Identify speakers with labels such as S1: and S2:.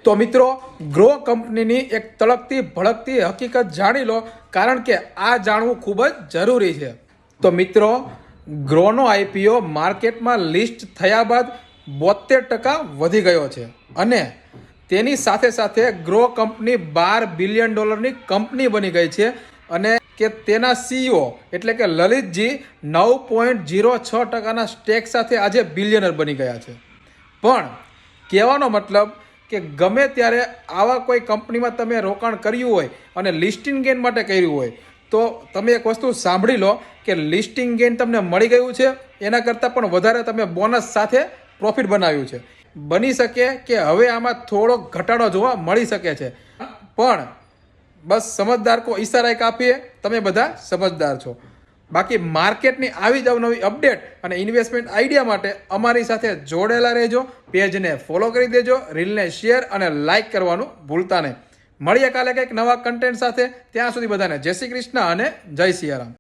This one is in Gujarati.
S1: તો મિત્રો ગ્રો કંપનીની એક તળકતી ભડકતી હકીકત જાણી લો, કારણ કે આ જાણવું ખૂબ જ જરૂરી છે। તો મિત્રો ગ્રોનો આઈપીઓ માર્કેટમાં લિસ્ટ થયા બાદ 72% વધી ગયો છે અને તેની સાથે સાથે ગ્રો કંપની $12 બિલિયન કંપની બની ગઈ છે અને કે તેના સીઈઓ એટલે કે લલિતજી 9.06%ના સ્ટેક સાથે આજે બિલિયનર બની ગયા છે। પણ કહેવાનો મતલબ કે ગમે ત્યારે આવા કોઈ કંપનીમાં તમે રોકાણ કર્યું હોય અને લિસ્ટિંગ ગેઇન માટે કર્યું હોય તો તમે એક વસ્તુ સાંભળી લો કે લિસ્ટિંગ ગેઇન તમને મળી ગયું છે, એના કરતાં પણ વધારે તમે બોનસ સાથે પ્રોફિટ બનાવ્યું છે। બની શકે કે હવે આમાં થોડો ઘટાડો જોવા મળી શકે છે, પણ બસ સમજદાર કો ઈશારા કાપીએ, તમે બધા સમજદાર છો। બાકી માર્કેટની આવી જ અવનવી અપડેટ અને ઇન્વેસ્ટમેન્ટ આઈડિયા માટે અમારી સાથે જોડેલા રહેજો। પેજને ફોલો કરી દેજો, રીલને શેર અને લાઇક કરવાનું ભૂલતા નહીં। મળીએ કાલે કંઈક નવા કન્ટેન્ટ સાથે, ત્યાં સુધી બધાને જય શ્રી કૃષ્ણ અને જય સિયારામ।